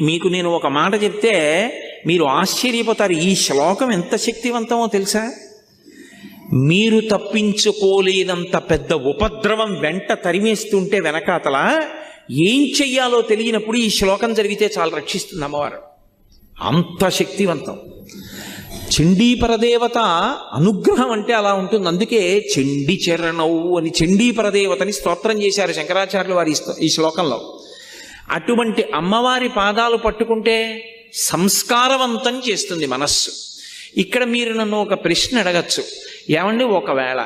మీకు నేను ఒక మాట చెప్తే మీరు ఆశ్చర్యపోతారు. ఈ శ్లోకం ఎంత శక్తివంతమో తెలుసా? మీరు తప్పించుకోలేనంత పెద్ద ఉపద్రవం వెంట తరిమేస్తుంటే వెనకాతల ఏం చెయ్యాలో తెలియనప్పుడు ఈ శ్లోకం జరిగితే చాలా రక్షిస్తుంది అమ్మవారు. అంత శక్తివంతం. చండీపరదేవత అనుగ్రహం అంటే అలా ఉంటుంది. అందుకే చండీ చరణవు అని చండీపరదేవతని స్తోత్రం చేశారు శంకరాచార్యులు వారి ఈ శ్లోకంలో. అటువంటి అమ్మవారి పాదాలు పట్టుకుంటే సంస్కారవంతం చేస్తుంది మనస్సు. ఇక్కడ మీరు నన్ను ఒక ప్రశ్న అడగచ్చు, ఏమండి ఒకవేళ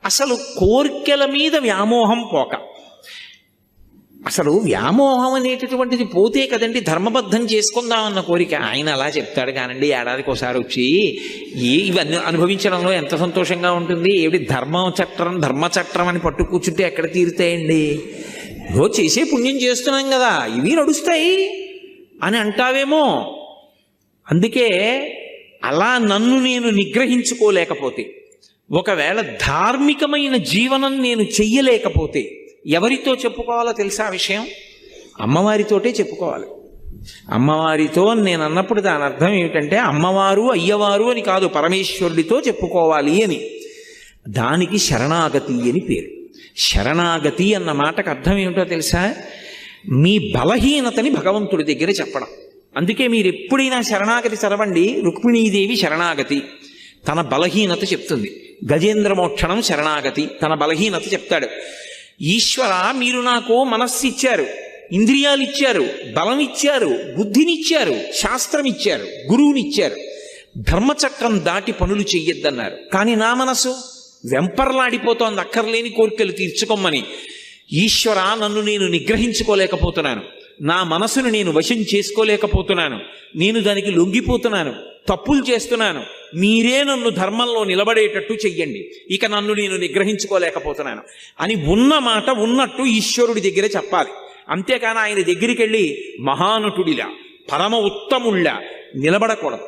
అసలు కోర్కెల మీద వ్యామోహం పోక, అసలు వ్యామోహం అనేటటువంటిది పోతే కదండి ధర్మబద్ధం చేసుకుందామన్న కోరిక. ఆయన అలా చెప్తాడు కానండి, ఏడాదికి ఒకసారి వచ్చి ఇవన్నీ అనుభవించడంలో ఎంత సంతోషంగా ఉంటుంది. ఏమిటి ధర్మచట్రం అని పట్టు కూర్చుంటే ఎక్కడ తీరుతాయండి? రోజు చేసే పుణ్యం చేస్తున్నాం కదా, ఇవి నడుస్తాయి అని అంటావేమో. అందుకే అలా నన్ను నేను నిగ్రహించుకోలేకపోతే, ఒకవేళ ధార్మికమైన జీవనం నేను చెయ్యలేకపోతే ఎవరితో చెప్పుకోవాలో తెలుసా విషయం? అమ్మవారితోటే చెప్పుకోవాలి. అమ్మవారితో నేను అన్నప్పుడు దాని అర్థం ఏమిటంటే అమ్మవారు అయ్యవారు అని కాదు, పరమేశ్వరుడితో చెప్పుకోవాలి అని. దానికి శరణాగతి అని పేరు. శరణాగతి అన్న మాటకు అర్థం ఏమిటో తెలుసా? మీ బలహీనతని భగవంతుడి దగ్గర చెప్పడం. అందుకే మీరు ఎప్పుడైనా శరణాగతి చదవండి. రుక్మిణీదేవి శరణాగతి, తన బలహీనత చెప్తుంది. గజేంద్ర మోక్షణం శరణాగతి, తన బలహీనత చెప్తాడు. ఈశ్వర, మీరు నాకు మనస్సు ఇచ్చారు, ఇంద్రియాలు ఇచ్చారు, బలం ఇచ్చారు, బుద్ధినిచ్చారు, శాస్త్రం ఇచ్చారు, గురువునిచ్చారు, ధర్మచక్రం దాటి పనులు చెయ్యొద్దన్నారు. కానీ నా మనసు వెంపర్లాడిపోతోంది అక్కర్లేని కోరికలు తీర్చుకోమని. ఈశ్వర, నన్ను నేను నిగ్రహించుకోలేకపోతున్నాను, నా మనసును నేను వశం చేసుకోలేకపోతున్నాను, నేను దానికి లొంగిపోతున్నాను, తప్పులు చేస్తున్నాను, మీరే నన్ను ధర్మంలో నిలబడేటట్టు చెయ్యండి, ఇక నన్ను నేను నిగ్రహించుకోలేకపోతున్నాను అని ఉన్న మాట ఉన్నట్టు ఈశ్వరుడి దగ్గర చెప్పాలి. అంతేకాని ఆయన దగ్గరికి వెళ్ళి మహానటుడిలా పరమ ఉత్తముళ్ళ నిలబడకూడదు.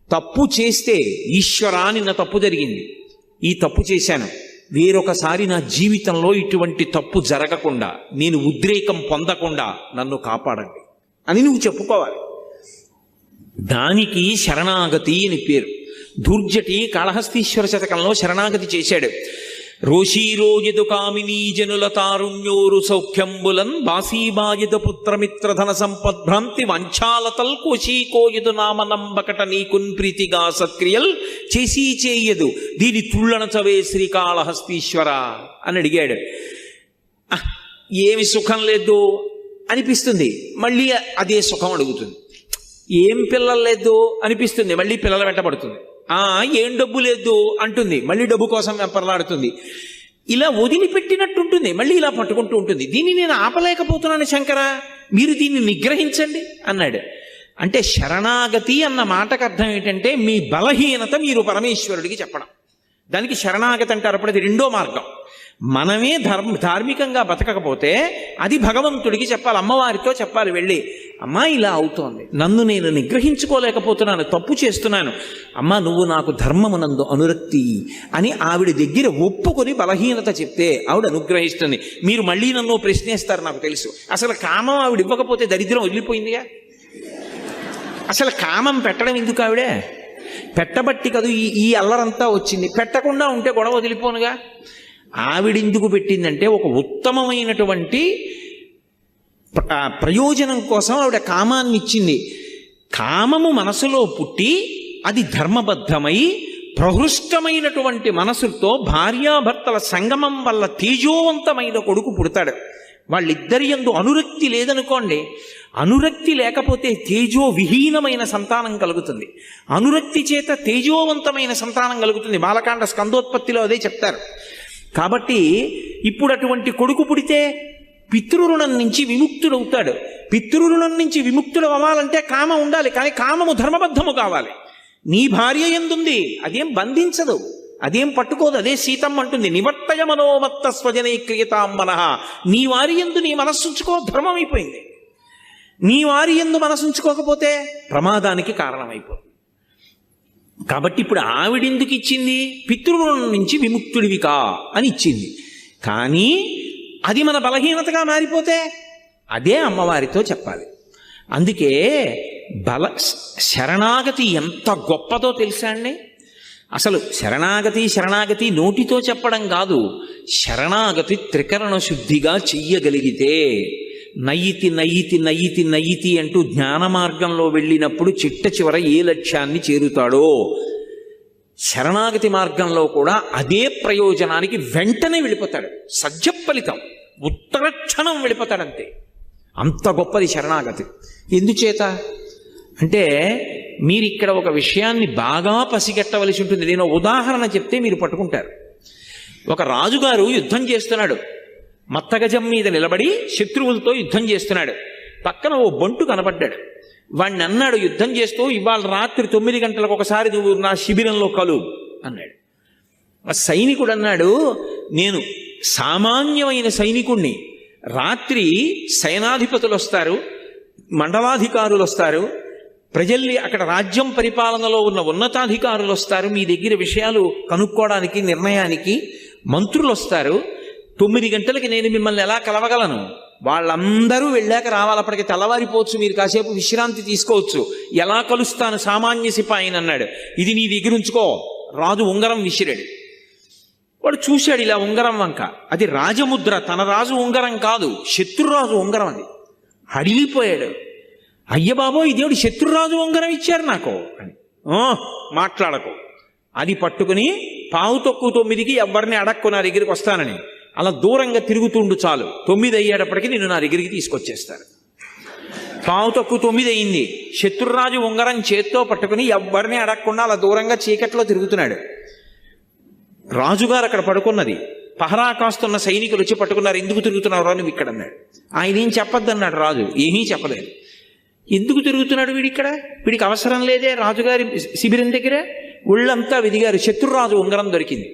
తప్పు చేస్తే ఈశ్వరా, నిన్న తప్పు జరిగింది, ఈ తప్పు చేశాను, వేరొకసారి నా జీవితంలో ఇటువంటి తప్పు జరగకుండా, నేను ఉద్రేకం పొందకుండా నన్ను కాపాడండి అని నువ్వు చెప్పుకోవాలి. దానికి శరణాగతి అని పేరు. దుర్జటి కాళహస్తీశ్వర శతకంలో శరణాగతి చేశాడు. రోషీరోయదు కామినీ జనుల తారుణ్యోరు సౌఖ్యంబులన్ బాసీబాయదు పుత్రమిత్రధన సంపద్భ్రాంతి వంచాలతల్ కోశీకోయదు నామనంబకట నీకున్ ప్రీతిగా సత్క్రియల్ చేసీ చేయదు దీని తుళ్ళనచవే శ్రీకాళహస్తీశ్వర అని అడిగాడు. ఏమి సుఖం లేదు అనిపిస్తుంది, మళ్ళీ అదే సుఖం అడుగుతుంది. ఏం పిల్లలు లేదు అనిపిస్తుంది, మళ్ళీ పిల్లల వెంటబడుతుంది. ఏం డబ్బు లేదు అంటుంది, మళ్ళీ డబ్బు కోసం వెంపర్లాడుతుంది. ఇలా వదిలిపెట్టినట్టుంటుంది, మళ్ళీ ఇలా పట్టుకుంటూ ఉంటుంది. దీన్ని నేను ఆపలేకపోతున్నాను శంకర, మీరు దీన్ని నిగ్రహించండి అన్నాడు. అంటే శరణాగతి అన్న మాటకు అర్థం ఏంటంటే మీ బలహీనత మీరు పరమేశ్వరుడికి చెప్పడం. దానికి శరణాగతి అంటారు. అప్పుడు అది రెండో మార్గం. మనమే ధార్మికంగా బతకకపోతే అది భగవంతుడికి చెప్పాలి, అమ్మవారితో చెప్పాలి. వెళ్ళి, అమ్మా ఇలా అవుతోంది, నన్ను నేను నిగ్రహించుకోలేకపోతున్నాను, తప్పు చేస్తున్నాను, అమ్మా నువ్వు నాకు ధర్మమునందు అనురక్తి అని ఆవిడ దగ్గర ఒప్పుకొని బలహీనత చెప్తే ఆవిడ అనుగ్రహిస్తుంది. మీరు మళ్ళీ నన్ను ప్రశ్నిస్తారు నాకు తెలుసు. అసలు కామం ఆవిడ ఇవ్వకపోతే దరిద్రం వదిలిపోయిందిగా. అసలు కామం పెట్టడం ఎందుకు? ఆవిడే పెట్టబట్టి కదా ఈ అల్లరంతా వచ్చింది. పెట్టకుండా ఉంటే గొడవ వదిలిపోనుగా. ఆవిడెందుకు పెట్టిందంటే ఒక ఉత్తమమైనటువంటి ప్రయోజనం కోసం ఆవిడ కామాన్ని ఇచ్చింది. కామము మనసులో పుట్టి అది ధర్మబద్ధమై ప్రహృష్టమైనటువంటి మనసుతో భార్యాభర్తల సంగమం వల్ల తేజోవంతమైన కొడుకు పుడతాడు. వాళ్ళిద్దరి యందు అనురక్తి లేదనుకోండి, అనురక్తి లేకపోతే తేజో విహీనమైన సంతానం కలుగుతుంది, అనురక్తి చేత తేజోవంతమైన సంతానం కలుగుతుంది. బాలకాండ స్కందోత్పత్తిలో అదే చెప్తారు. కాబట్టి ఇప్పుడు అటువంటి కొడుకు పుడితే పితృరుణం నుంచి విముక్తుడవుతాడు. పితృరుణం నుంచి విముక్తుడు అవ్వాలంటే కామం ఉండాలి, కానీ కామము ధర్మబద్ధము కావాలి. నీ భార్య ఎందుంది, అదేం బంధించదు, అదేం పట్టుకోదు. అదే సీతమ్మ అంటుంది, నివర్తయ మనోమత్త స్వజనే క్రియతాం మనః. నీ వారి యందు నీ మనస్సు ఉంచుకో, ధర్మం అయిపోయింది. నీ వారి యందు మనసు ఉంచుకోకపోతే ప్రమాదానికి కారణమైపోతుంది. కాబట్టి ఇప్పుడు ఆవిడెందుకు ఇచ్చింది? పితృరుణం నుంచి విముక్తుడివికా అని ఇచ్చింది. కానీ అది మన బలహీనతగా మారిపోతే అదే అమ్మవారితో చెప్పాలి. అందుకే శరణాగతి ఎంత గొప్పదో తెలుసా అండి. అసలు శరణాగతి నోటితో చెప్పడం కాదు, శరణాగతి త్రికరణ శుద్ధిగా చెయ్యగలిగితే నయ్యితి అంటూ జ్ఞాన మార్గంలో వెళ్ళినప్పుడు చిట్ట చివర ఏ లక్ష్యాన్ని చేరుతాడో, శరణాగతి మార్గంలో కూడా అదే ప్రయోజనానికి వెంటనే వెళ్ళిపోతాడు. సజ్జ ఫలితం, ఉత్తరక్షణం వెళ్ళిపోతాడంతే. అంత గొప్పది శరణాగతి. ఎందుచేత అంటే మీరు ఇక్కడ ఒక విషయాన్ని బాగా పసిగట్టవలసి ఉంటుంది. నేను ఉదాహరణ చెప్తే మీరు పట్టుకుంటారు. ఒక రాజుగారు యుద్ధం చేస్తున్నాడు, మత్తగజం మీద నిలబడి శత్రువులతో యుద్ధం చేస్తున్నాడు. పక్కన ఓ బంటు కనపడ్డాడు. వాడిని అన్నాడు యుద్ధం చేస్తూ, ఇవాళ రాత్రి 9 గంటలకు ఒకసారి నువ్వు నా శిబిరంలో కలు అన్నాడు. ఆ సైనికుడు అన్నాడు, నేను సామాన్యమైన సైనికుణ్ణి, రాత్రి సేనాధిపతులు వస్తారు, మండలాధికారులు వస్తారు, ప్రజల్ని అక్కడ రాజ్యం పరిపాలనలో ఉన్న ఉన్నతాధికారులు వస్తారు, మీ దగ్గర విషయాలు కనుక్కోవడానికి నిర్ణయానికి మంత్రులు వస్తారు. 9 గంటలకి నేను మిమ్మల్ని ఎలా కలవగలను? వాళ్ళందరూ వెళ్ళాక రావాలి, అప్పటికి తెల్లవారిపోవచ్చు, మీరు కాసేపు విశ్రాంతి తీసుకోవచ్చు. ఎలా కలుస్తాను సామాన్య సిపాయిని అన్నాడు. ఇది నీ దగ్గర ఉంచుకో. రాజు ఉంగరం విసిరాడు. వాడు చూశాడు ఇలా ఉంగరం వంక, అది రాజముద్ర, తన రాజు ఉంగరం కాదు, శత్రురాజు ఉంగరం. అది అడిగిపోయాడు. అయ్య బాబోయ్, దేవుడు శత్రురాజు ఉంగరం ఇచ్చారు నాకు అని. మాట్లాడకు. అది పట్టుకుని 9:15కి ఎవరిని అడక్కు నా దగ్గరికి వస్తానని అలా దూరంగా తిరుగుతుండు చాలు, 9 అయ్యేటప్పటికి నిన్ను నా దగ్గరికి తీసుకొచ్చేస్తాను. 9:15 అయింది. శత్రురాజు ఉంగరం చేత్తో పట్టుకుని ఎవరిని అడగకుండా అలా దూరంగా చీకట్లో తిరుగుతున్నాడు. రాజుగారు అక్కడ పడుకున్నది. పహరా కాస్తున్న సైనికులు వచ్చి పట్టుకున్నారు. ఎందుకు తిరుగుతున్నారు అని ఇక్కడ అన్నాడు. ఆయన ఏం చెప్పొద్దన్నాడు రాజు. ఏమీ చెప్పలేదు. ఎందుకు తిరుగుతున్నాడు వీడిక్కడ? వీడికి అవసరం లేదే రాజుగారి శిబిరం దగ్గర. ఒళ్ళంతా వెదిగారు. శత్రురాజు ఉంగరం దొరికింది.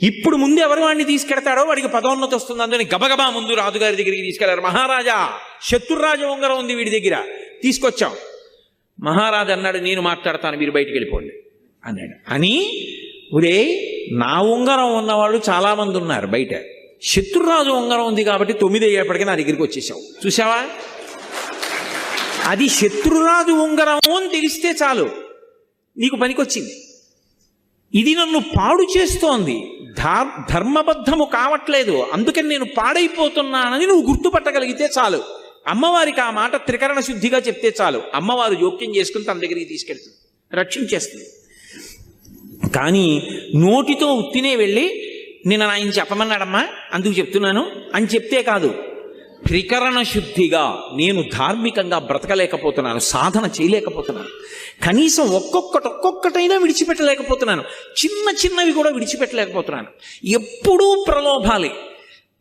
ఇప్పుడు ముందు ఎవరు వాడిని తీసుకెడతాడో వాడికి పదోన్నతి వస్తుంది. అందుకని గబగబా ముందు రాజుగారి దగ్గరికి తీసుకెళ్లారు. మహారాజా, శత్రురాజు ఉంగరం ఉంది వీడి దగ్గర, తీసుకొచ్చాం. మహారాజు అన్నాడు, నేను మాట్లాడతాను, మీరు బయటికి వెళ్ళిపోండి అన్నాడు. అని ఒరే, నా ఉంగరం ఉన్నవాళ్ళు చాలా మంది ఉన్నారు బయట, శత్రురాజు ఉంగరం ఉంది కాబట్టి 9 అయ్యేప్పటికీ నా దగ్గరికి వచ్చేసావు. చూసావా? అది శత్రురాజు ఉంగరం అని తెలిస్తే చాలు, నీకు పనికొచ్చింది. ఇది నన్ను పాడు చేస్తోంది, ధర్మబద్ధము కావట్లేదు, అందుకని నేను పాడైపోతున్నానని నువ్వు గుర్తుపట్టగలిగితే చాలు. అమ్మవారికి ఆ మాట త్రికరణ శుద్ధిగా చెప్తే చాలు, అమ్మవారు జోక్యం చేసుకుని తన దగ్గరికి తీసుకెళ్తుంది, రక్షించేస్తుంది. కానీ నోటితో ఉత్తినే వెళ్ళి నేను ఆయన చెప్పమన్నాడమ్మా అందుకు చెప్తున్నాను అని చెప్తే కాదు, త్రికరణ శుద్ధిగా నేను ధార్మికంగా బ్రతకలేకపోతున్నాను, సాధన చేయలేకపోతున్నాను, కనీసం ఒక్కొక్కటైనా విడిచిపెట్టలేకపోతున్నాను, చిన్నవి కూడా విడిచిపెట్టలేకపోతున్నాను, ఎప్పుడూ ప్రలోభాలే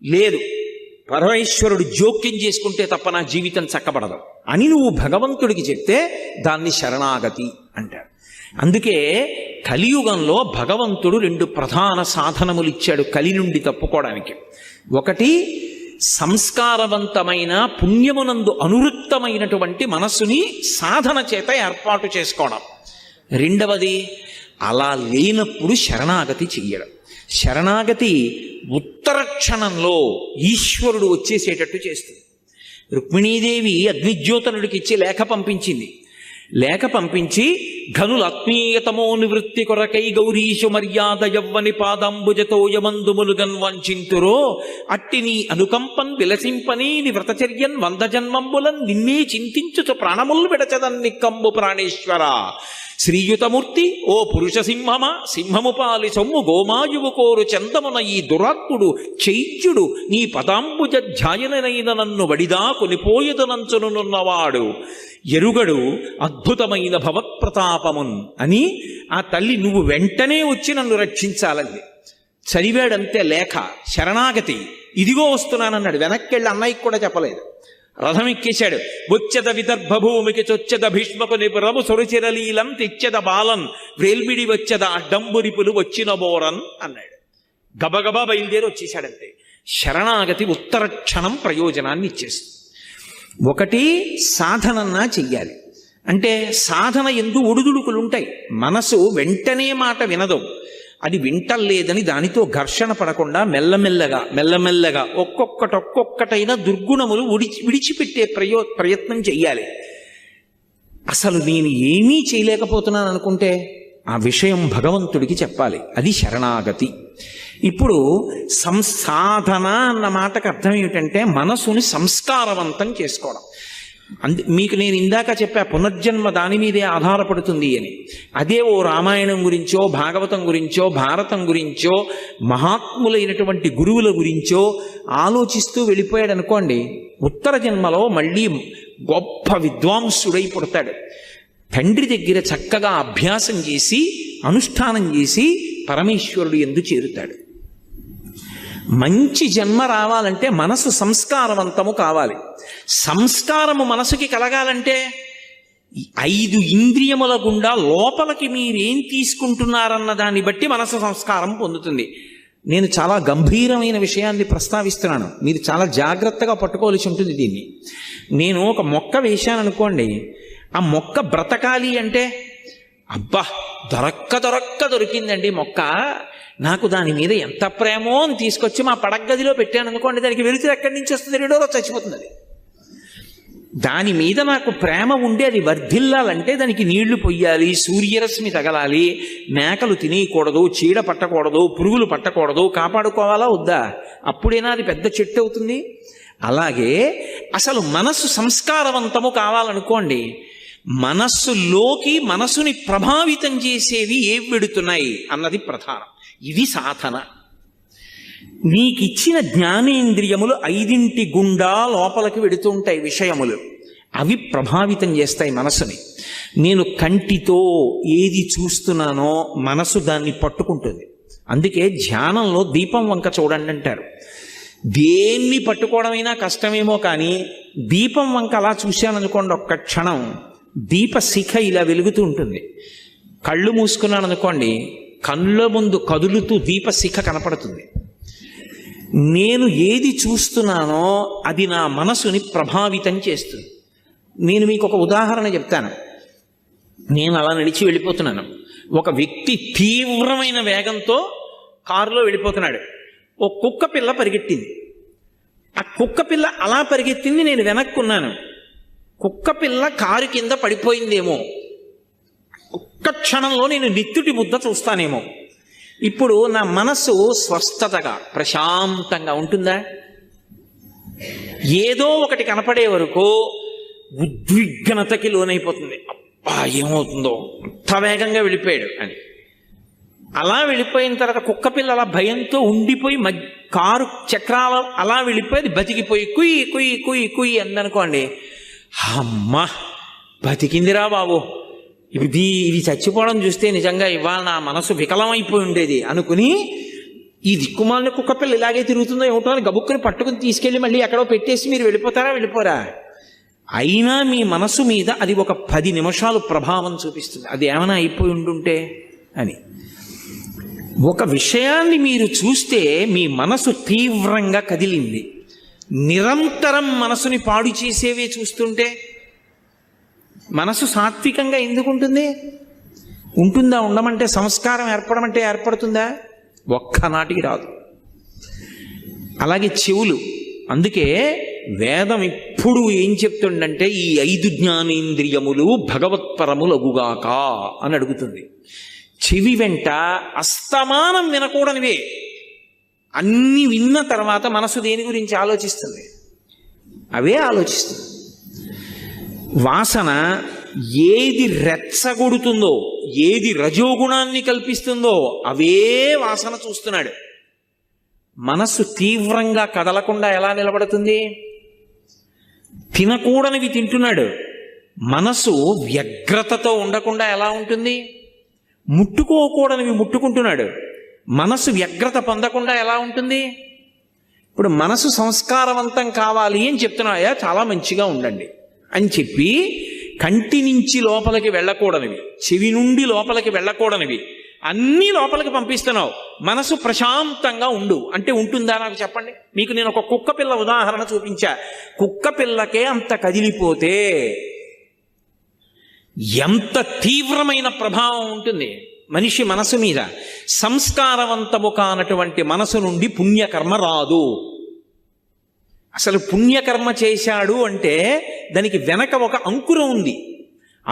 లేదు, పరమేశ్వరుడు జోక్యం చేసుకుంటే తప్ప నా జీవితం చక్కబడదు అని నువ్వు భగవంతుడికి చెప్తే దాన్ని శరణాగతి అంటారు. అందుకే కలియుగంలో భగవంతుడు 2 ప్రధాన సాధనములు ఇచ్చాడు కలి నుండి తప్పుకోవడానికి. ఒకటి, సంస్కారవంతమైన పుణ్యమునందు అనువృత్తమైనటువంటి మనస్సుని సాధన చేత ఏర్పాటు చేసుకోవడం. రెండవది, అలా లేనప్పుడు శరణాగతి చెయ్యడం. శరణాగతి ఉత్తర క్షణంలో ఈశ్వరుడు వచ్చేసేటట్టు చేస్తుంది. రుక్మిణీదేవి అగ్నిజ్యోతనుడికి ఇచ్చి లేఖ పంపించింది. లేఖ పంపించి, ఘనుల ఆత్మీయతమో నివృత్తి కొరకై గౌరీశు మర్యాద యవ్వని పాదంబుజతో యమందుములుగన్ వంచింతురో అట్టి నీ అనుకంపన్ విలసింపని ని వ్రతచర్యన్ 100 జన్మంబులన్ నిన్నే చింతించుచు ప్రాణముల్ విడచదన్ నిక్కంబు ప్రాణేశ్వర శ్రీయుతమూర్తి ఓ పురుష సింహమా సింహము పాలి సొమ్ము గోమాయువు కోరు చందమున ఈ దురాత్ముడు చైత్యుడు నీ పదాంబుజ ధ్యాయనైన నన్ను వడిదా కొనిపోయదనంచునున్నవాడు ఎరుగడు అద్భుతమైన భవత్ప్రతాపమున్ అని ఆ తల్లి నువ్వు వెంటనే వచ్చి నన్ను రక్షించాలంది. చదివాడంతే లేఖ, శరణాగతి, ఇదిగో వస్తున్నానన్నాడు. వెనక్కెళ్ళి అన్నయ్యకి కూడా చెప్పలేదు. రథం ఎక్కేశాడు. వచ్చెద విదర్భ భూమికి చొచ్చెద భీష్మకు నిపురము సొరిచిరలీలం తెచ్చెద బాలన్ వేల్మిడి వచ్చెద అడ్డంబురిపులు వచ్చిన బోరన్ అన్నాడు. గబగబా బయలుదేరి వచ్చేశాడంతే. శరణాగతి ఉత్తర క్షణం ప్రయోజనాన్ని ఇచ్చేస్తుంది. ఒకటి, సాధనన్నా చెయ్యాలి. అంటే సాధన ఎందు ఒడుదుడుకులు ఉంటాయి. మనసు వెంటనే మాట వినదు. అది వింటలేదని దానితో ఘర్షణ పడకుండా మెల్లమెల్లగా ఒక్కొక్కటైనా దుర్గుణములు విడిచిపెట్టే ప్రయత్నం చెయ్యాలి. అసలు నేను ఏమీ చేయలేకపోతున్నాను అనుకుంటే ఆ విషయం భగవంతుడికి చెప్పాలి. అది శరణాగతి. ఇప్పుడు సంసాధన అన్న మాటకు అర్థం ఏమిటంటే మనసుని సంస్కారవంతం చేసుకోవడం. మీకు నేను ఇందాక చెప్పా పునర్జన్మ దాని మీదే ఆధారపడుతుంది అని. అదే ఓ రామాయణం గురించో భాగవతం గురించో భారతం గురించో మహాత్ములైనటువంటి గురువుల గురించో ఆలోచిస్తూ వెళ్ళిపోయాడు అనుకోండి, ఉత్తర జన్మలో మళ్ళీ గొప్ప విద్వాంసుడై పుడతాడు. తండ్రి దగ్గర చక్కగా అభ్యాసం చేసి అనుష్ఠానం చేసి పరమేశ్వరుడు యందు చేరుతాడు. మంచి జన్మ రావాలంటే మనసు సంస్కారవంతము కావాలి. సంస్కారము మనసుకి కలగాలంటే 5 ఇంద్రియముల గుండా లోపలికి మీరేం తీసుకుంటున్నారన్న దాన్ని బట్టి మనసు సంస్కారం పొందుతుంది. నేను చాలా గంభీరమైన విషయాన్ని ప్రస్తావిస్తున్నాను, మీరు చాలా జాగ్రత్తగా పట్టుకోవాల్సి ఉంటుంది దీన్ని. నేను ఒక మొక్క వేశాను అనుకోండి, ఆ మొక్క బ్రతకాలి అంటే అబ్బా దొరక్క దొరికిందండి మొక్క, నాకు దాని మీద ఎంత ప్రేమో అని తీసుకొచ్చి మా పడగదిలో పెట్టాను అనుకోండి, దానికి వెలుతురు ఎక్కడి నుంచి వస్తుంది? 2 రోజు చచ్చిపోతుంది. అది దాని మీద నాకు ప్రేమ ఉండి అది వర్ధిల్లాలంటే దానికి నీళ్లు పొయ్యాలి, సూర్యరశ్మి తగలాలి, మేకలు తినేయకూడదు, చీడ పట్టకూడదు, పురుగులు పట్టకూడదు, కాపాడుకోవాలా వద్దా? అప్పుడైనా అది పెద్ద చెట్టు అవుతుంది. అలాగే అసలు మనస్సు సంస్కారవంతము కావాలనుకోండి, మనస్సులోకి మనసుని ప్రభావితం చేసేవి ఏవి వెడుతున్నాయి అన్నది ప్రధానం. ఇది సాధన. నీకిచ్చిన జ్ఞానేంద్రియములు 5 గుండా లోపలికి వెడుతూ ఉంటాయి విషయములు, అవి ప్రభావితం చేస్తాయి మనసుని. నేను కంటితో ఏది చూస్తున్నానో మనసు దాన్ని పట్టుకుంటుంది. అందుకే ధ్యానంలో దీపం వంక చూడండి అంటారు. దేన్ని పట్టుకోవడమైనా కష్టమేమో కానీ దీపం వంక అలా చూశాననుకోండి, ఒక్క క్షణం దీపశిఖ ఇలా వెలుగుతూ ఉంటుంది. కళ్ళు మూసుకున్నాను అనుకోండి, కళ్ళ ముందు కదులుతూ దీపశిఖ కనపడుతుంది. నేను ఏది చూస్తున్నానో అది నా మనసుని ప్రభావితం చేస్తుంది. నేను మీకు ఒక ఉదాహరణ చెప్తాను. నేను అలా నడిచి వెళ్ళిపోతున్నాను, ఒక వ్యక్తి తీవ్రమైన వేగంతో కారులో వెళ్ళిపోతున్నాడు. ఓ కుక్క పిల్ల పరిగెట్టింది. ఆ కుక్క పిల్ల అలా పరిగెత్తింది, నేను వెనక్కున్నాను. కుక్క పిల్ల కారు కింద పడిపోయిందేమో, ఒక్క క్షణంలో నేను నిత్తుటి ముద్ద చూస్తానేమో. ఇప్పుడు నా మనసు స్వస్థతగా ప్రశాంతంగా ఉంటుందా? ఏదో ఒకటి కనపడే వరకు ఉద్విగ్నతకి లోనైపోతుంది. అబ్బా ఏమవుతుందో, అంత వేగంగా వెళ్ళిపోయాడు అని. అలా వెళ్ళిపోయిన తర్వాత కుక్క పిల్ల అలా భయంతో ఉండిపోయి కారు చక్రాలు అలా వెళ్ళిపోయి బతికిపోయి కుయ్యి కుయ్యి కుయ్యి కుయ్యి అందనుకోండి, అమ్మా బతికిందిరా బాబు, ఇది చచ్చిపోవడం చూస్తే నిజంగా ఇవాళ నా మనసు వికలమైపోయి ఉండేది అనుకుని, ఈ దిక్కుమాలిన కుక్కపిల్ల ఇలాగే తిరుగుతుందో ఏమిటో అని గబుక్కుని పట్టుకుని తీసుకెళ్ళి మళ్ళీ ఎక్కడో పెట్టేసి మీరు వెళ్ళిపోరా? అయినా మీ మనసు మీద అది ఒక 10 నిమిషాలు ప్రభావం చూపిస్తుంది. అది ఏమైనా అయిపోయి ఉండుంటే అని. ఒక విషయాన్ని మీరు చూస్తే మీ మనసు తీవ్రంగా కదిలింది, నిరంతరం మనసుని పాడు చేసేవే చూస్తుంటే మనసు సాత్వికంగా ఎందుకు ఉంటుంది? ఉంటుందా? ఉండమంటే సంస్కారం ఏర్పడమంటే ఏర్పడుతుందా? ఒక్కనాటికి రాదు. అలాగే చెవులు. అందుకే వేదం ఇప్పుడు ఏం చెప్తుండంటే ఈ 5 జ్ఞానేంద్రియములు భగవత్పరములగుగాక అని అడుగుతుంది. చెవి వెంట అస్తమానం వినకూడనివే. అన్ని విన్న తర్వాత మనసు దేని గురించి ఆలోచిస్తుంది? అవే ఆలోచిస్తుంది. వాసన ఏది రెచ్చగొడుతుందో, ఏది రజోగుణాన్ని కల్పిస్తుందో అవే వాసన చూస్తున్నాడు. మనస్సు తీవ్రంగా కదలకుండా ఎలా నిలబడుతుంది? తినకూడనివి తింటున్నాడు. మనసు వ్యగ్రతతో ఉండకుండా ఎలా ఉంటుంది? ముట్టుకోకూడనివి ముట్టుకుంటున్నాడు. మనసు వ్యగ్రత పొందకుండా ఎలా ఉంటుంది? ఇప్పుడు మనసు సంస్కారవంతం కావాలి అని చెప్తున్నాయా, చాలా మంచిగా ఉండండి అని చెప్పి కంటి నుంచి లోపలికి వెళ్ళకూడనివి, చెవి నుండి లోపలికి వెళ్ళకూడనివి అన్నీ లోపలికి పంపిస్తున్నావు. మనసు ప్రశాంతంగా ఉండు అంటే ఉంటుందా? నాకు చెప్పండి. మీకు నేను ఒక కుక్క పిల్ల ఉదాహరణ చూపించా. కుక్క పిల్లకే అంత కదిలిపోతే ఎంత తీవ్రమైన ప్రభావం ఉంటుంది మనిషి మనసు మీద. సంస్కారవంతము కానటువంటి మనసు నుండి పుణ్యకర్మ రాదు. అసలు పుణ్యకర్మ చేశాడు అంటే దానికి వెనక ఒక అంకురం ఉంది.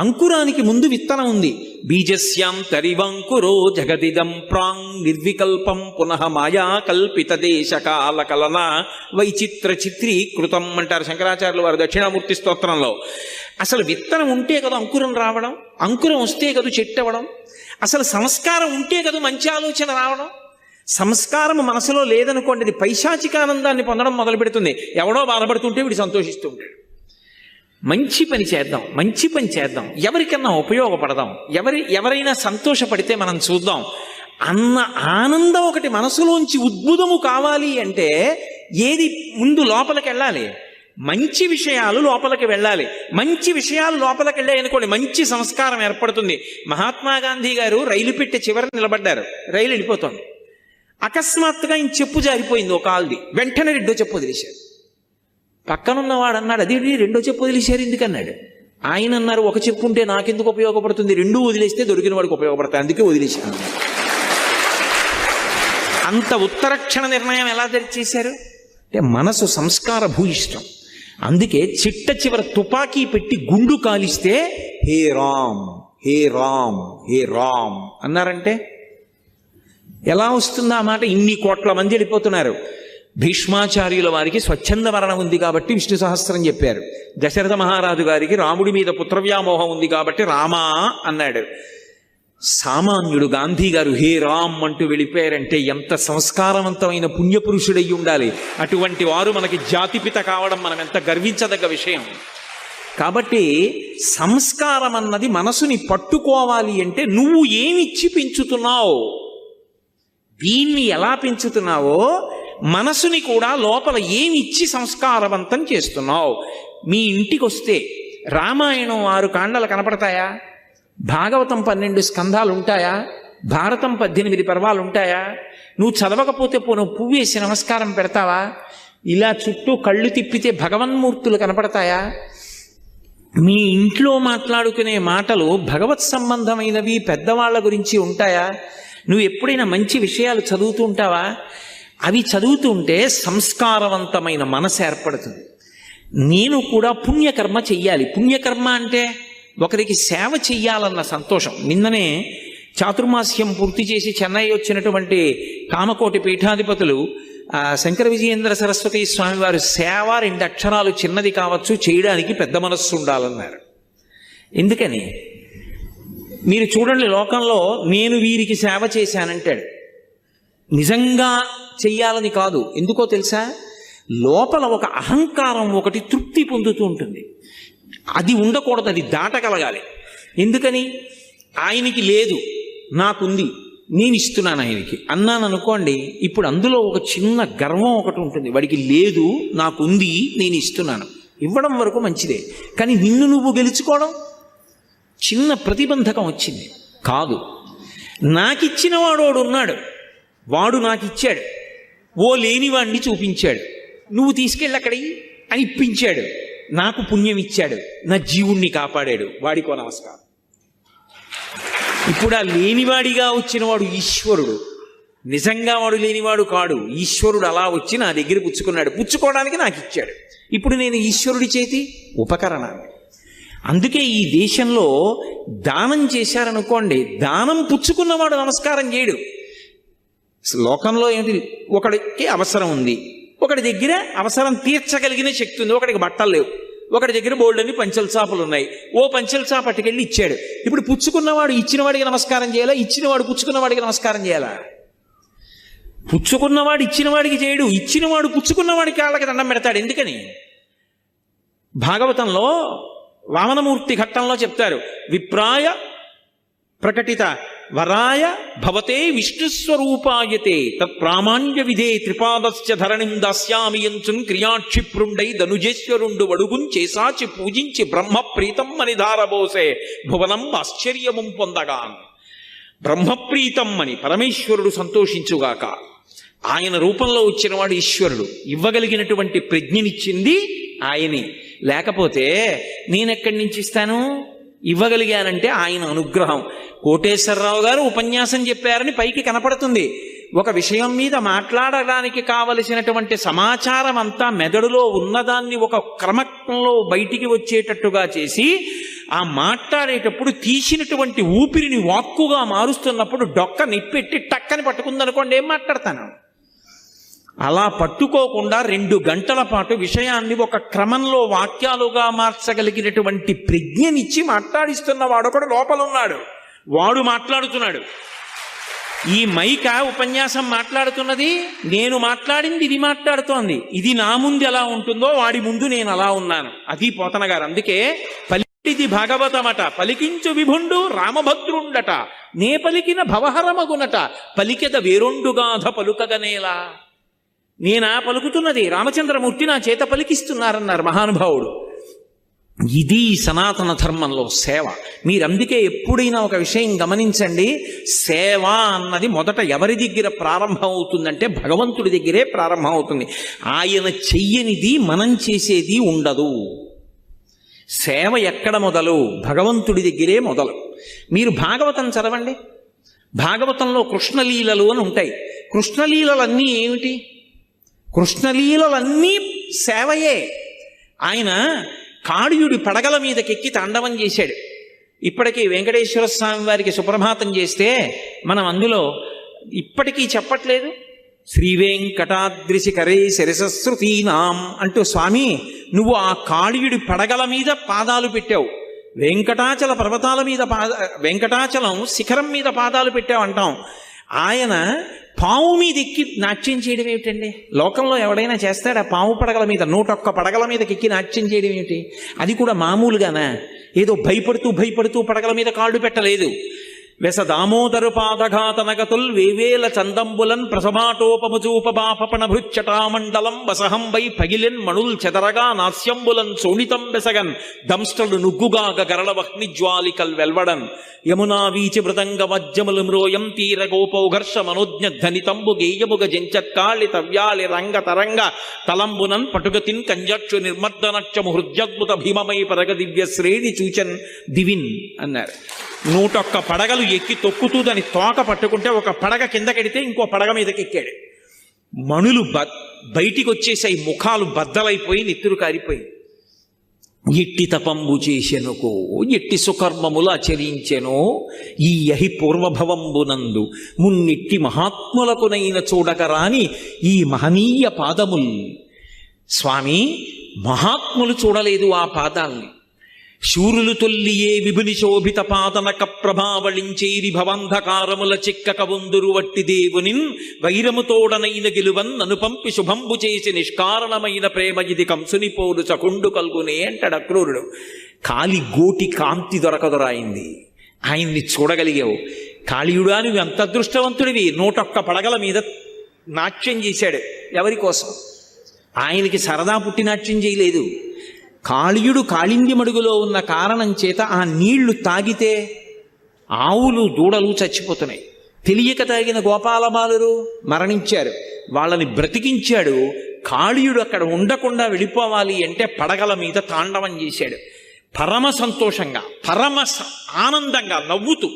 అంకురానికి ముందు విత్తనం ఉంది. బీజస్యాం తరివంకురో జగదిదం ప్రాంగ్ నిర్వికల్పం పునః మాయా కల్పిత దేశ కాల కలన వైచిత్ర చిత్రీకృతం అంటారు శంకరాచార్యులు వారు దక్షిణామూర్తి స్తోత్రంలో. అసలు విత్తనం ఉంటే కదా అంకురం రావడం, అంకురం వస్తే కదా చెట్టు అవ్వడం, అసలు సంస్కారం ఉంటే కదా మంచి ఆలోచన రావడం. సంస్కారం మనసులో లేదనుకోండి, అది పైశాచికానందాన్ని పొందడం మొదలు పెడుతుంది. ఎవడో బాధపడుతుంటే వీడు సంతోషిస్తూ ఉంటాడు. మంచి పని చేద్దాం, మంచి పని చేద్దాం, ఎవరికన్నా ఉపయోగపడదాం, ఎవరైనా సంతోషపడితే మనం చూద్దాం అన్న ఆనందం ఒకటి మనసులోంచి ఉద్భుతము కావాలి అంటే ఏది ముందు లోపలికి వెళ్ళాలి? మంచి విషయాలు లోపలికి వెళ్ళాలి. మంచి విషయాలు లోపలికి వెళ్ళాయి అనుకోండి, మంచి సంస్కారం ఏర్పడుతుంది. మహాత్మా గాంధీ గారు రైలు పెట్టి చివర నిలబడ్డారు, రైలు వెళ్ళిపోతుంది. అకస్మాత్తుగా ఆయన చెప్పు జారిపోయింది ఒక ఆల్ది, వెంటనే రెండో చెప్పు వదిలేశారు. పక్కనున్నవాడు అన్నాడు, అది రెండో చెప్పు వదిలేశారు ఎందుకన్నాడు. ఆయన అన్నారు, ఒక చెప్పు ఉంటే నాకెందుకు ఉపయోగపడుతుంది, రెండూ వదిలేస్తే దొరికిన వాడికి ఉపయోగపడతాయి, అందుకే వదిలేశాను. అంత ఉత్తరక్షణ నిర్ణయం ఎలా చేశారు అంటే మనసు సంస్కార భూయిష్టం. అందుకే చిట్ట చివర తుపాకీ పెట్టి గుండు కాలిస్తే హే రామ్ హే రామ్ హే రామ్ అన్నారంటే ఎలా వస్తుందా ఆ మాట? ఇన్ని కోట్ల మంది వెళ్ళిపోతున్నారు. భీష్మాచార్యుల వారికి స్వచ్ఛంద మరణం ఉంది కాబట్టి విష్ణు సహస్రం చెప్పారు. దశరథ మహారాజు గారికి రాముడి మీద పుత్రవ్యామోహం ఉంది కాబట్టి రామా అన్నాడు. సామాన్యుడు గాంధీ గారు హే రామ్ అంటూ వెళ్ళిపోయారంటే ఎంత సంస్కారవంతమైన పుణ్యపురుషుడయ్యి ఉండాలి. అటువంటి వారు మనకి జాతిపిత కావడం మనం ఎంత గర్వించదగ్గ విషయం. కాబట్టి సంస్కారం అన్నది మనసుని పట్టుకోవాలి అంటే నువ్వు ఏమిచ్చి పెంచుతున్నావు, దీన్ని ఎలా పెంచుతున్నావో మనసుని కూడా లోపల ఏమిచ్చి సంస్కారవంతం చేస్తున్నావు. మీ ఇంటికి వస్తే రామాయణం 6 కాండలు కనపడతాయా? భాగవతం 12 స్కంధాలు ఉంటాయా? భారతం 18 పర్వాలు ఉంటాయా? నువ్వు చదవకపోతే నువ్వు పువ్వు వేసి నమస్కారం పెడతావా? ఇలా చుట్టూ కళ్ళు తిప్పితే భగవన్మూర్తులు కనపడతాయా? మీ ఇంట్లో మాట్లాడుకునే మాటలు భగవత్ సంబంధమైనవి పెద్దవాళ్ల గురించి ఉంటాయా? నువ్వు ఎప్పుడైనా మంచి విషయాలు చదువుతూ ఉంటావా? అవి చదువుతుంటే సంస్కారవంతమైన మనసు ఏర్పడుతుంది. నేను కూడా పుణ్యకర్మ చెయ్యాలి. పుణ్యకర్మ అంటే ఒకరికి సేవ చెయ్యాలన్న సంతోషం. నిన్ననే చాతుర్మాస్యం పూర్తి చేసి చెన్నై వచ్చినటువంటి కామకోటి పీఠాధిపతులు శంకర విజయేంద్ర సరస్వతి స్వామి వారు సేవ 2 అక్షరాలు చిన్నది కావచ్చు, చేయడానికి పెద్ద మనస్సు ఉండాలన్నారు. ఎందుకని? మీరు చూడండి, లోకంలో నేను వీరికి సేవ చేశానంటాడు. నిజంగా చెయ్యాలని కాదు. ఎందుకో తెలుసా? లోపల ఒక అహంకారం ఒకటి తృప్తి పొందుతూ ఉంటుంది. అది ఉండకూడదు, అది దాటగలగాలి. ఎందుకని? ఆయనకి లేదు, నాకుంది, నేను ఇస్తున్నాను ఆయనకి అన్నాను అనుకోండి, ఇప్పుడు అందులో ఒక చిన్న గర్వం ఒకటి ఉంటుంది. వాడికి లేదు, నాకుంది, నేను ఇస్తున్నాను. ఇవ్వడం వరకు మంచిదే, కానీ నిన్ను నువ్వు గెలుచుకోవడం చిన్న ప్రతిబంధకం వచ్చింది. కాదు, నాకిచ్చిన వాడోడు ఉన్నాడు, వాడు నాకిచ్చాడు, ఓ లేనివాడిని చూపించాడు, నువ్వు తీసుకెళ్ళి అక్కడికి అని ఇప్పించాడు, నాకు పుణ్యం ఇచ్చాడు, నా జీవుణ్ణి కాపాడాడు, వాడికో నమస్కారం. ఇప్పుడు ఆ లేనివాడిగా వచ్చినవాడు ఈశ్వరుడు, నిజంగా వాడు లేనివాడు కాడు. ఈశ్వరుడు అలా వచ్చి నా దగ్గర పుచ్చుకున్నాడు, పుచ్చుకోవడానికి నాకు ఇచ్చాడు. ఇప్పుడు నేను ఈశ్వరుడి చేతి ఉపకరణాన్ని. అందుకే ఈ దేశంలో దానం చేశారనుకోండి, దానం పుచ్చుకున్నవాడు నమస్కారం చేయడు. లోకంలో ఏంటి, ఒకడికి అవసరం ఉంది, ఒకడి దగ్గర అవసరం తీర్చగలిగిన శక్తి ఉంది, ఒకడికి బట్టలు లేవు, ఒకడి దగ్గర బోల్డన్ని పంచెల చాపలు ఉన్నాయి, ఓ పంచెల చాప పట్టుకెళ్ళి ఇచ్చాడు. ఇప్పుడు పుచ్చుకున్నవాడు ఇచ్చినవాడికి నమస్కారం చేయాలా, ఇచ్చినవాడు పుచ్చుకున్నవాడికి నమస్కారం చేయాలా? పుచ్చుకున్నవాడు ఇచ్చినవాడికి చేయడు, ఇచ్చినవాడు పుచ్చుకున్నవాడికి వాళ్ళకి దండం పెడతాడు. ఎందుకని? భాగవతంలో వామనమూర్తి ఘట్టంలో చెప్తారు, విప్రాయ ప్రకటిత వరాయ భవతే విష్ణుస్వరూపాయతే తత్ప్రామాణ్య విధే త్రిపాదస్య ధరణిం దాస్యామి యంచున్ క్రియాక్షిప్రుండై ధనుజేశ్వరుండు వడుగున్ చేసాచి పూజించి బ్రహ్మప్రీతం అని ధారబోసే భువనం ఆశ్చర్యము పొందగాన్. బ్రహ్మప్రీతం అని పరమేశ్వరుడు సంతోషించుగాక. ఆయన రూపంలో వచ్చినవాడు ఈశ్వరుడు, ఇవ్వగలిగినటువంటి ప్రజ్ఞనిచ్చింది ఆయనే. లేకపోతే నేనెక్కడి నుంచి ఇస్తాను? ఇవ్వగలిగానంటే ఆయన అనుగ్రహం. కోటేశ్వరరావు గారు ఉపన్యాసం చెప్పారని పైకి కనపడుతుంది, ఒక విషయం మీద మాట్లాడడానికి కావలసినటువంటి సమాచారం అంతా మెదడులో ఉన్నదాన్ని ఒక క్రమంలో బయటికి వచ్చేటట్టుగా చేసి ఆ మాట్లాడేటప్పుడు తీసినటువంటి ఊపిరిని వాక్కుగా మారుస్తున్నప్పుడు డొక్క నిప్పెట్టి టక్కని పట్టుకుందనుకోండి, ఏం మాట్లాడతాను? అలా పట్టుకోకుండా 2 గంటల పాటు విషయాన్ని ఒక క్రమంలో వాక్యాలుగా మార్చగలిగినటువంటి ప్రజ్ఞనిచ్చి మాట్లాడిస్తున్న వాడొకడు లోపల ఉన్నాడు. వాడు మాట్లాడుతున్నాడు. ఈ మైక ఉపన్యాసం మాట్లాడుతున్నది, నేను మాట్లాడింది ఇది మాట్లాడుతోంది. ఇది నా ముందు ఎలా ఉంటుందో వాడి ముందు నేను అలా ఉన్నాను. అది పోతన గారు. అందుకే పలికిది భాగవతమట, పలికించు విభుండు రామభద్రుండట, నే పలికిన భవహరమగునట, పలికెద వేరొండుగాధ పలుకగనేలా. నేనా పలుకుతున్నది, రామచంద్రమూర్తి నా చేత పలికిస్తున్నారన్నారు మహానుభావుడు. ఇది సనాతన ధర్మంలో సేవ. మీరందుకే ఎప్పుడైనా ఒక విషయం గమనించండి, సేవ అన్నది మొదట ఎవరి దగ్గర ప్రారంభం అవుతుందంటే భగవంతుడి దగ్గరే ప్రారంభం అవుతుంది. ఆయన చెయ్యనిది మనం చేసేది ఉండదు. సేవ ఎక్కడ మొదలు? భగవంతుడి దగ్గరే మొదలు. మీరు భాగవతం చదవండి. భాగవతంలో కృష్ణలీలలు అని ఉంటాయి. కృష్ణలీలలన్నీ ఏమిటి? కృష్ణలీలలన్నీ సేవయే. ఆయన కాళీయుడి పడగల మీదకెక్కి తాండవం చేశాడు. ఇప్పటికీ వెంకటేశ్వర స్వామి వారికి సుప్రభాతం చేస్తే మనం అందులో ఇప్పటికీ చెప్పట్లేదు, శ్రీ వెంకటాద్రిశిఖరే శిరసశ్రుతీనాం అంటూ, స్వామి నువ్వు ఆ కాళీయుడి పడగల మీద పాదాలు పెట్టావు, వెంకటాచల పర్వతాల మీద వెంకటాచలం శిఖరం మీద పాదాలు పెట్టావు అంటాం. ఆయన పావు మీద ఎక్కి నాట్యం చేయడం ఏమిటండి? లోకంలో ఎవడైనా చేస్తాడా? పావు పడగల మీద 101 పడగల మీదకి ఎక్కి నాట్యం చేయడం ఏమిటి? అది కూడా మామూలుగానా? ఏదో భయపడుతూ పడగల మీద కాళ్ళు పెట్టలేదు. వెస దామోదరు పాదఘాతనగతుల్ వేవేల చందంబులన్ ప్రసమాటోపముచూపబాపణ భృచ్చటామండలం వసహంబై పగిలెన్ మణుల్ చెదరగా నాస్యంబులన్ సోణితం బెసగన్ దంష్టలు నుగ్గుగాగ గరళ వహ్నిజ్వాలికల్ వెల్వడన్ యమునా వీచి మృదంగ వజ్జములు మ్రోయం తీర గోపౌఘర్ష మనోజ్ఞ ధనితంబు గేయముగ జంచత్కాళి తవ్యాళి రంగ తరంగ తలంబునన్ పటుగతిన్ కంజక్షు నిర్మర్దనక్షము హృద్యద్భుత భీమమై పరగ దివ్య శ్రేణి చూచన్ దివిన్ అన్నారు. 101 పడగలు ఎక్కి తొక్కుతూ దాని తోక పట్టుకుంటే ఒక పడగ కిందకెడితే ఇంకో పడగ మీదకి ఎక్కాడు. మణులు బయటికి వచ్చేసాయి, ముఖాలు బద్దలైపోయి నెత్తురు కారిపోయి. ఎట్టి తపంబు చేసెనుకో, ఎట్టి సుకర్మములు ఆచరించెనో ఈ యహి పూర్వభవంబునందు మున్నిట్టి మహాత్ములకునైన చూడకరాని ఈ మహనీయ పాదముల్. స్వామి, మహాత్ములు చూడలేదు ఆ పాదాల్ని. శూరులు తొల్లియే విభుని శోభిత పాదనక ప్రభావళించేరి భవంధకారముల చిక్కక వందురు వట్టి దేవునిన్ వైరముతోడనైన గెలువన్ నను పంపి శుభంబు చేసి నిష్కారణమైన ప్రేమ ఇది కంసుని పోడు చకుండు కల్గునే అంటాడు అక్రూరుడు. కాలి గోటి కాంతి దొరకదొరాయింది. ఆయన్ని చూడగలిగావు. కాళీయుడా, నువ్వు ఎంత అదృష్టవంతుడివి. 101 పడగల మీద నాట్యం చేశాడు. ఎవరి కోసం? ఆయనకి సరదా పుట్టి నాట్యం చేయలేదు. కాళీయుడు కాళింది మడుగులో ఉన్న కారణం చేత ఆ నీళ్లు తాగితే ఆవులు దూడలు చచ్చిపోతున్నాయి. తెలియక తాగిన గోపాలబాలురు మరణించారు. వాళ్ళని బ్రతికించాడు. కాళీయుడు అక్కడ ఉండకుండా వెళ్ళిపోవాలి అంటే పడగల మీద తాండవం చేశాడు. పరమ సంతోషంగా, పరమ ఆనందంగా నవ్వుతూ.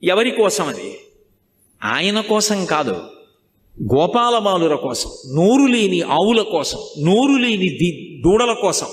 ఎవరి కోసం అది? ఆయన కోసం కాదు, గోపాలబాలుర కోసం, నోరు లేని ఆవుల కోసం, నోరు లేని దూడల కోసం.